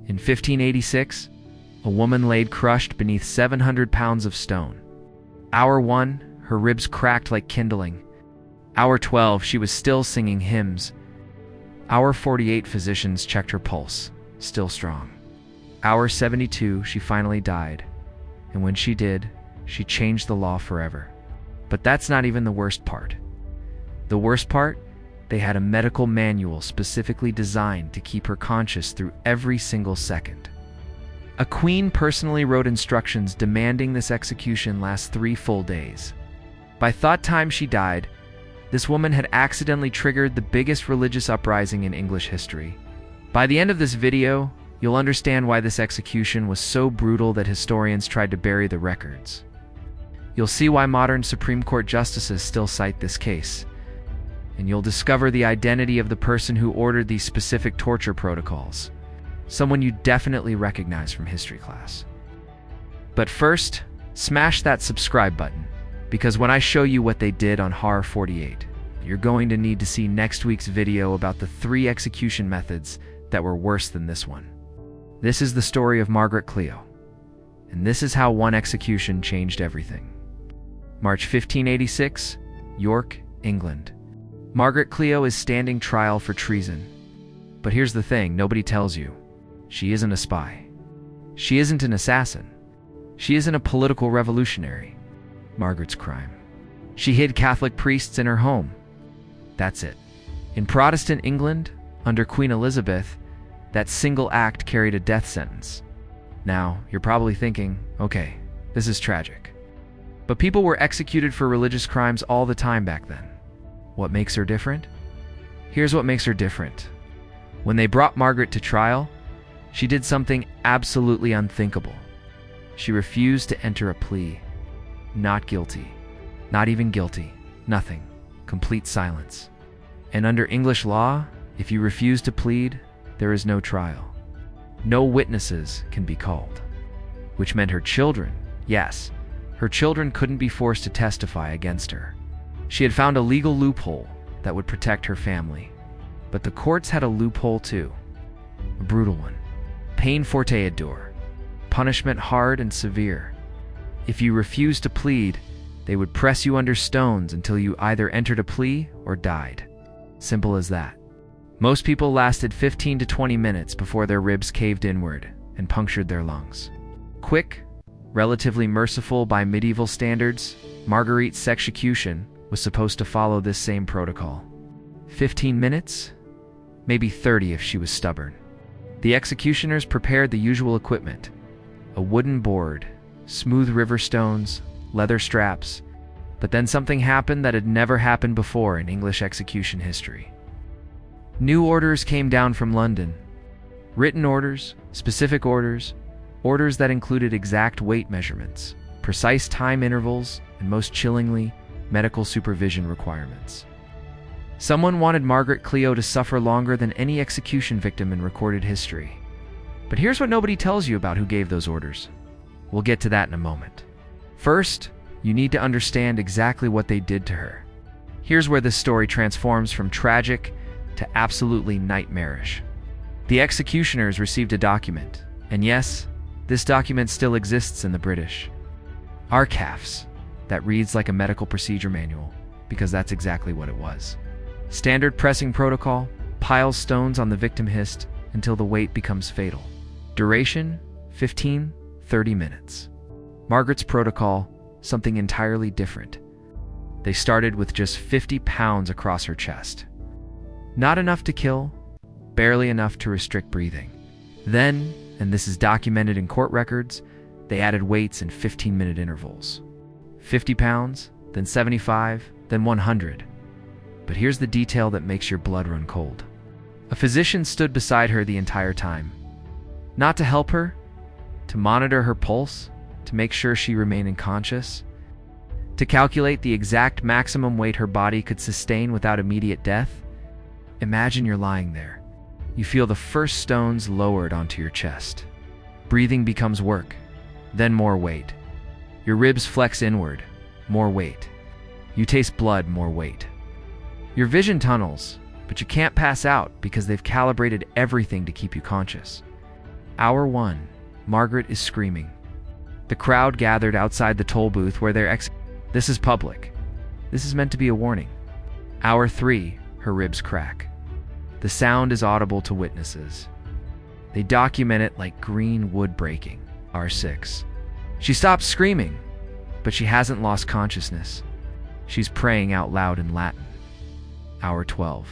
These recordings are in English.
In 1586, a woman laid crushed beneath 700 pounds of stone. Hour 1, her ribs cracked like kindling. Hour 12, she was still singing hymns. Hour 48, physicians checked her pulse, still strong. Hour 72, she finally died. And when she did, she changed the law forever. But that's not even the worst part. The worst part? They had a medical manual specifically designed to keep her conscious through every single second. A queen personally wrote instructions demanding this execution last 3 full days. By thought time she died, this woman had accidentally triggered the biggest religious uprising in English history. By the end of this video, you'll understand why this execution was so brutal that historians tried to bury the records. You'll see why modern Supreme Court justices still cite this case. And you'll discover the identity of the person who ordered these specific torture protocols. Someone you definitely recognize from history class. But first, smash that subscribe button, because when I show you what they did on Horror 48, you're going to need to see next week's video about the 3 execution methods that were worse than this one. This is the story of Margaret Cleo, and this is how one execution changed everything. March 1586, York, England. Margaret Cleo is standing trial for treason. But here's the thing nobody tells you. She isn't a spy. She isn't an assassin. She isn't a political revolutionary. Margaret's crime: she hid Catholic priests in her home. That's it. In Protestant England, under Queen Elizabeth, that single act carried a death sentence. Now, you're probably thinking, okay, this is tragic. But people were executed for religious crimes all the time back then. What makes her different? Here's what makes her different. When they brought Margaret to trial, she did something absolutely unthinkable. She refused to enter a plea. Not guilty. Not even guilty. Nothing. Complete silence. And under English law, if you refuse to plead, there is no trial. No witnesses can be called. Which meant her children, yes, her children couldn't be forced to testify against her. She had found a legal loophole that would protect her family. But the courts had a loophole too. A brutal one. Peine forte et dure. Punishment hard and severe. If you refused to plead, they would press you under stones until you either entered a plea or died. Simple as that. Most people lasted 15 to 20 minutes before their ribs caved inward and punctured their lungs. Quick, relatively merciful by medieval standards, Marguerite's execution was supposed to follow this same protocol. 15 minutes? Maybe 30 if she was stubborn. The executioners prepared the usual equipment: a wooden board, smooth river stones, leather straps. But then something happened that had never happened before in English execution history. New orders came down from London. Written orders, specific orders, orders that included exact weight measurements, precise time intervals, and most chillingly, medical supervision requirements. Someone wanted Margaret Cleo to suffer longer than any execution victim in recorded history. But here's what nobody tells you about who gave those orders. We'll get to that in a moment. First, you need to understand exactly what they did to her. Here's where this story transforms from tragic to absolutely nightmarish. The executioners received a document, and yes, this document still exists in the British archives, that reads like a medical procedure manual, because that's exactly what it was. Standard pressing protocol: piles stones on the victim hist until the weight becomes fatal. Duration: 15-30 minutes. Margaret's protocol: something entirely different. They started with just 50 pounds across her chest. Not enough to kill, barely enough to restrict breathing. Then, and this is documented in court records, they added weights in 15-minute intervals. 50 pounds, then 75, then 100. But here's the detail that makes your blood run cold. A physician stood beside her the entire time. Not to help her, to monitor her pulse, to make sure she remained unconscious, to calculate the exact maximum weight her body could sustain without immediate death. Imagine you're lying there. You feel the first stones lowered onto your chest. Breathing becomes work, then more weight. Your ribs flex inward, more weight. You taste blood, more weight. Your vision tunnels, but you can't pass out because they've calibrated everything to keep you conscious. Hour 1. Margaret is screaming. The crowd gathered outside the toll booth where they're This is public. This is meant to be a warning. Hour 3. Her ribs crack. The sound is audible to witnesses. They document it like green wood breaking. Hour 6. She stops screaming, but she hasn't lost consciousness. She's praying out loud in Latin. Hour 12.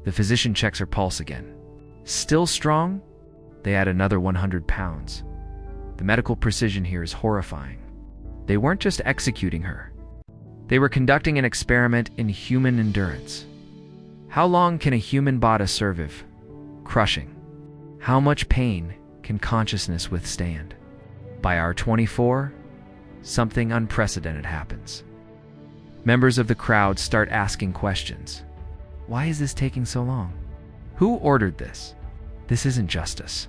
The physician checks her pulse again. Still strong? They add another 100 pounds. The medical precision here is horrifying. They weren't just executing her. They were conducting an experiment in human endurance. How long can a human body survive? Crushing. How much pain can consciousness withstand? By hour 24, something unprecedented happens. Members of the crowd start asking questions. Why is this taking so long? Who ordered this? This isn't justice.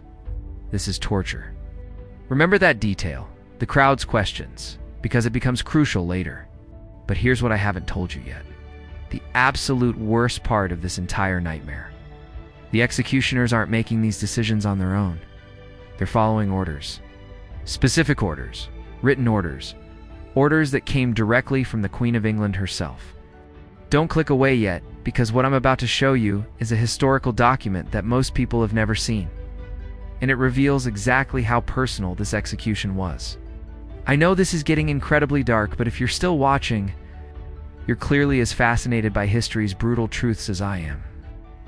This is torture. Remember that detail, the crowd's questions, because it becomes crucial later. But here's what I haven't told you yet. The absolute worst part of this entire nightmare. The executioners aren't making these decisions on their own. They're following orders. Specific orders, written orders, orders that came directly from the Queen of England herself. Don't click away yet, because what I'm about to show you is a historical document that most people have never seen. And it reveals exactly how personal this execution was. I know this is getting incredibly dark, but if you're still watching, you're clearly as fascinated by history's brutal truths as I am.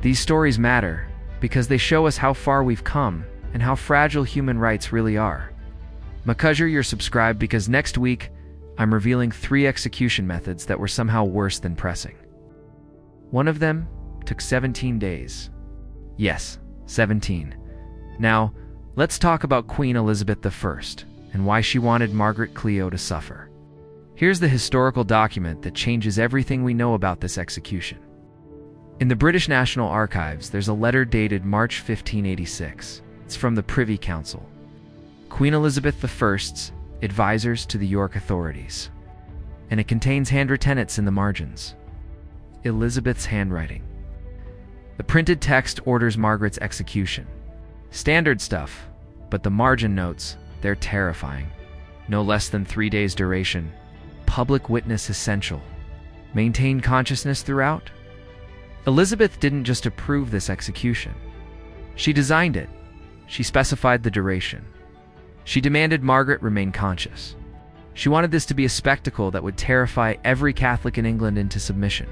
These stories matter because they show us how far we've come and how fragile human rights really are. Make sure you're subscribed because next week, I'm revealing 3 execution methods that were somehow worse than pressing. One of them took 17 days. Yes, 17. Now, let's talk about Queen Elizabeth I and why she wanted Margaret Cleo to suffer. Here's the historical document that changes everything we know about this execution. In the British National Archives, there's a letter dated March 1586. It's from the Privy Council. Queen Elizabeth I's advisors to the York authorities. And it contains handwritten in the margins. Elizabeth's handwriting. The printed text orders Margaret's execution. Standard stuff, but the margin notes, they're terrifying. No less than 3 days duration. Public witness essential. Maintain consciousness throughout. Elizabeth didn't just approve this execution. She designed it. She specified the duration. She demanded Margaret remain conscious. She wanted this to be a spectacle that would terrify every Catholic in England into submission.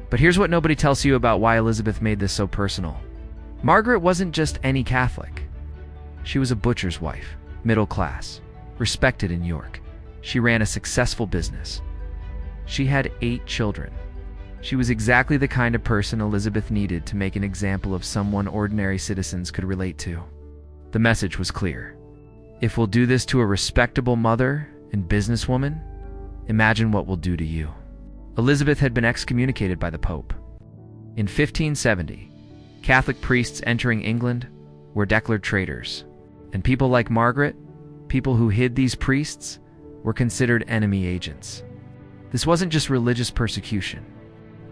But here's what nobody tells you about why Elizabeth made this so personal. Margaret wasn't just any Catholic. She was a butcher's wife, middle class, respected in York. She ran a successful business. She had 8 children. She was exactly the kind of person Elizabeth needed to make an example of someone ordinary citizens could relate to. The message was clear. If we'll do this to a respectable mother and businesswoman, imagine what we'll do to you. Elizabeth had been excommunicated by the Pope. In 1570, Catholic priests entering England were declared traitors, and people like Margaret, people who hid these priests, were considered enemy agents. This wasn't just religious persecution.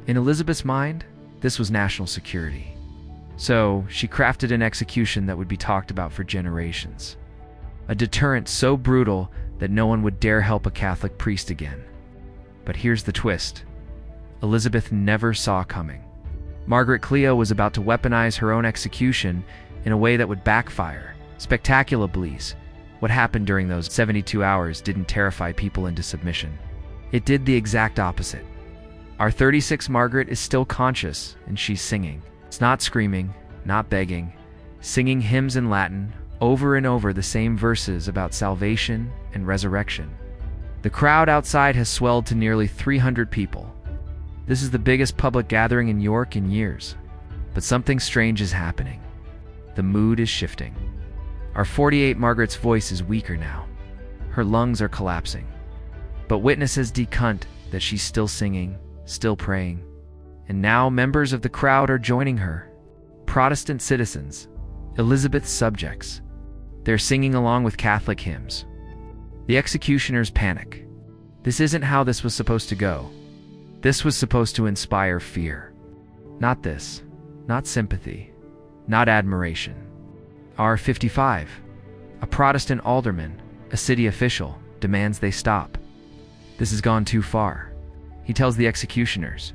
In Elizabeth's mind, this was national security. So she crafted an execution that would be talked about for generations. A deterrent so brutal that no one would dare help a Catholic priest again. But here's the twist. Elizabeth never saw coming. Margaret Cleo was about to weaponize her own execution in a way that would backfire. Spectacular bleeze. What happened during those 72 hours didn't terrify people into submission. It did the exact opposite. Our 36 Margaret is still conscious, and she's singing. It's not screaming, not begging, singing hymns in Latin, over and over the same verses about salvation and resurrection. The crowd outside has swelled to nearly 300 people. This is the biggest public gathering in York in years. But something strange is happening. The mood is shifting. Our 48 Margaret's voice is weaker now. Her lungs are collapsing. But witnesses decunt that she's still singing, still praying. And now members of the crowd are joining her. Protestant citizens, Elizabeth's subjects. They're singing along with Catholic hymns. The executioners panic. This isn't how this was supposed to go. This was supposed to inspire fear. Not this. Not sympathy. Not admiration. Hour 55. A Protestant alderman, a city official, demands they stop. This has gone too far. He tells the executioners,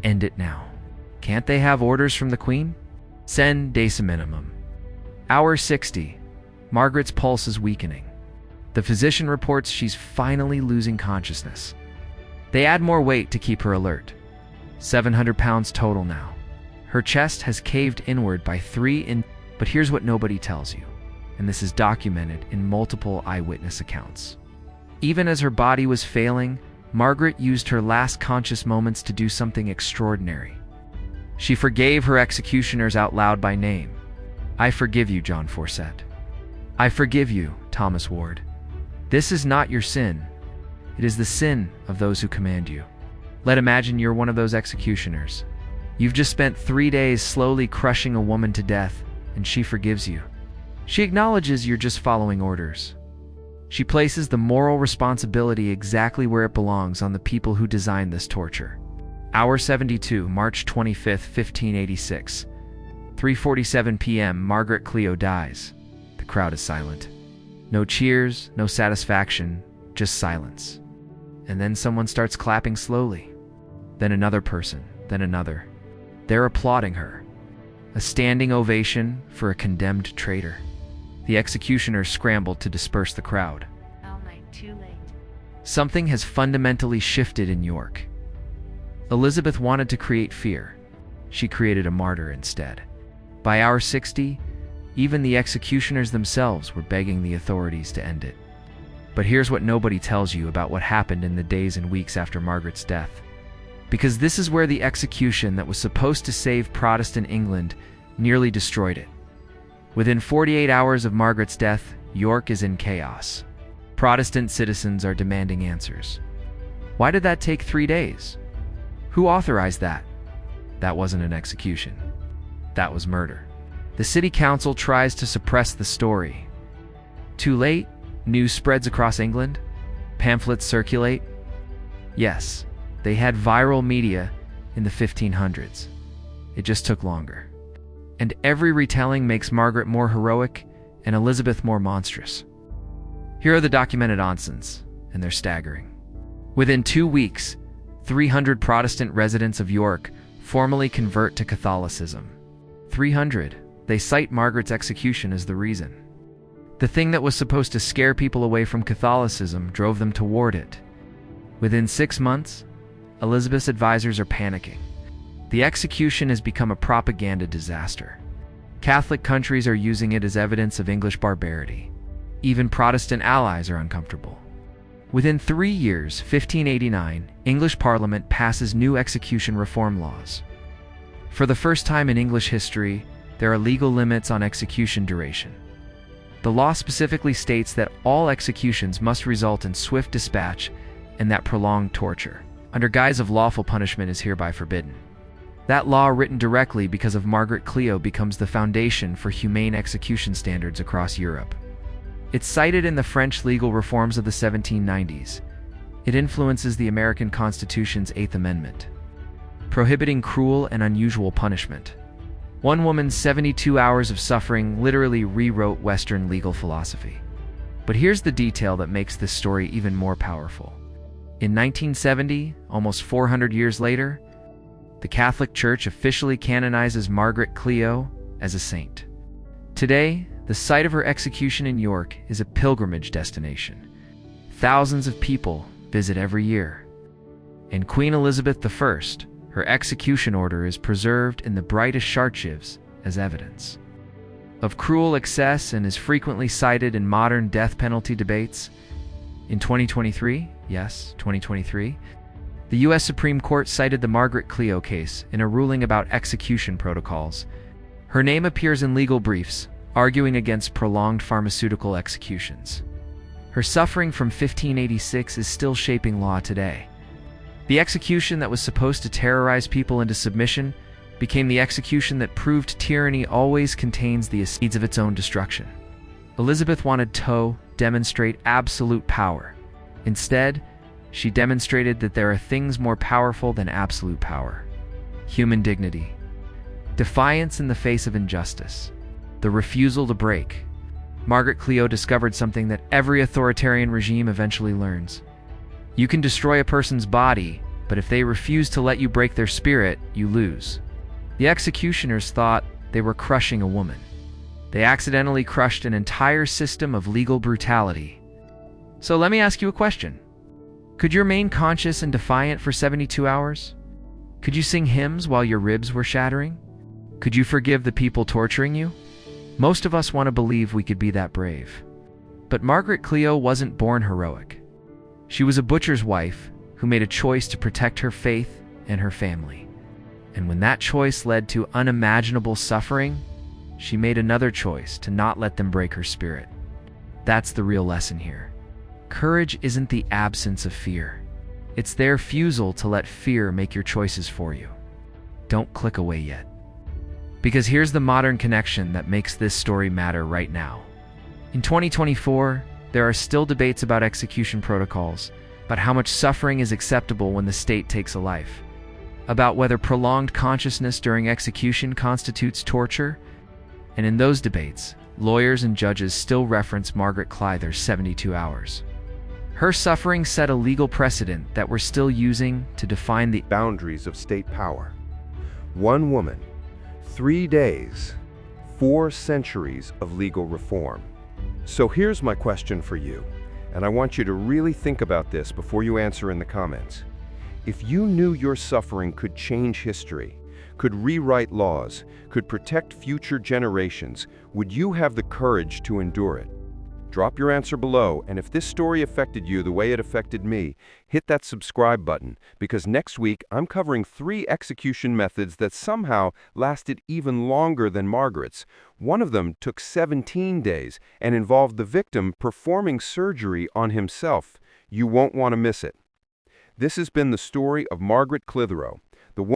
"End it now." Can't they have orders from the Queen? Sen dace minimum. Hour 60. Margaret's pulse is weakening. The physician reports she's finally losing consciousness. They add more weight to keep her alert. 700 pounds total now. Her chest has caved inward by 3 inches. But here's what nobody tells you, and this is documented in multiple eyewitness accounts. Even as her body was failing, Margaret used her last conscious moments to do something extraordinary. She forgave her executioners out loud by name. "I forgive you, John Forsett. I forgive you, Thomas Ward. This is not your sin. It is the sin of those who command you." Let's imagine you're one of those executioners. You've just spent 3 days slowly crushing a woman to death, and she forgives you. She acknowledges you're just following orders. She places the moral responsibility exactly where it belongs on the people who designed this torture. Hour 72, March 25, 1586. 3:47 p.m., Margaret Cleo dies. The crowd is silent. No cheers, no satisfaction, just silence. And then someone starts clapping slowly. Then another person, then another. They're applauding her. A standing ovation for a condemned traitor. The executioners scrambled to disperse the crowd. All night, too late. Something has fundamentally shifted in York. Elizabeth wanted to create fear. She created a martyr instead. By hour 60, even the executioners themselves were begging the authorities to end it. But here's what nobody tells you about what happened in the days and weeks after Margaret's death. Because this is where the execution that was supposed to save Protestant England nearly destroyed it. Within 48 hours of Margaret's death, York is in chaos. Protestant citizens are demanding answers. Why did that take 3 days? Who authorized that? That wasn't an execution. That was murder. The city council tries to suppress the story. Too late, news spreads across England. Pamphlets circulate. Yes, they had viral media in the 1500s. It just took longer. And every retelling makes Margaret more heroic and Elizabeth more monstrous. Here are the documented incidents, and they're staggering. Within 2 weeks, 300 Protestant residents of York formally convert to Catholicism. 300. They cite Margaret's execution as the reason. The thing that was supposed to scare people away from Catholicism drove them toward it. Within 6 months, Elizabeth's advisors are panicking. The execution has become a propaganda disaster. Catholic countries are using it as evidence of English barbarity. Even Protestant allies are uncomfortable. Within 3 years, 1589, English Parliament passes new execution reform laws. For the first time in English history, there are legal limits on execution duration. The law specifically states that all executions must result in swift dispatch and that prolonged torture, under guise of lawful punishment, is hereby forbidden. That law, written directly because of Margaret Cleo, becomes the foundation for humane execution standards across Europe. It's cited in the French legal reforms of the 1790s. It influences the American Constitution's 8th Amendment, prohibiting cruel and unusual punishment. One woman's 72 hours of suffering literally rewrote Western legal philosophy. But here's the detail that makes this story even more powerful. In 1970, almost 400 years later, the Catholic Church officially canonizes Margaret Cleo as a saint. Today, the site of her execution in York is a pilgrimage destination. Thousands of people visit every year. And Queen Elizabeth I, her execution order is preserved in the brightest chartreuse as evidence of cruel excess and is frequently cited in modern death penalty debates. In 2023, yes, 2023, the U.S. Supreme Court cited the Margaret Cleo case in a ruling about execution protocols. Her name appears in legal briefs, arguing against prolonged pharmaceutical executions. Her suffering from 1586 is still shaping law today. The execution that was supposed to terrorize people into submission became the execution that proved tyranny always contains the seeds of its own destruction. Elizabeth wanted to demonstrate absolute power. Instead, she demonstrated that there are things more powerful than absolute power: human dignity, defiance in the face of injustice, the refusal to break. Margaret Cleo discovered something that every authoritarian regime eventually learns. You can destroy a person's body, but if they refuse to let you break their spirit, you lose. The executioners thought they were crushing a woman. They accidentally crushed an entire system of legal brutality. So let me ask you a question. Could you remain conscious and defiant for 72 hours? Could you sing hymns while your ribs were shattering? Could you forgive the people torturing you? Most of us want to believe we could be that brave. But Margaret Cleo wasn't born heroic. She was a butcher's wife who made a choice to protect her faith and her family. And when that choice led to unimaginable suffering, she made another choice to not let them break her spirit. That's the real lesson here. Courage isn't the absence of fear. It's their refusal to let fear make your choices for you. Don't click away yet. Because here's the modern connection that makes this story matter right now. In 2024, there are still debates about execution protocols, about how much suffering is acceptable when the state takes a life, about whether prolonged consciousness during execution constitutes torture, and in those debates, lawyers and judges still reference Margaret Clother's 72 hours. Her suffering set a legal precedent that we're still using to define the boundaries of state power. One woman, 3 days, 4 centuries of legal reform. So here's my question for you, and I want you to really think about this before you answer in the comments. If you knew your suffering could change history, could rewrite laws, could protect future generations, would you have the courage to endure it? Drop your answer below, and if this story affected you the way it affected me, hit that subscribe button, because next week I'm covering 3 execution methods that somehow lasted even longer than Margaret's. One of them took 17 days and involved the victim performing surgery on himself. You won't want to miss it. This has been the story of Margaret Clitheroe,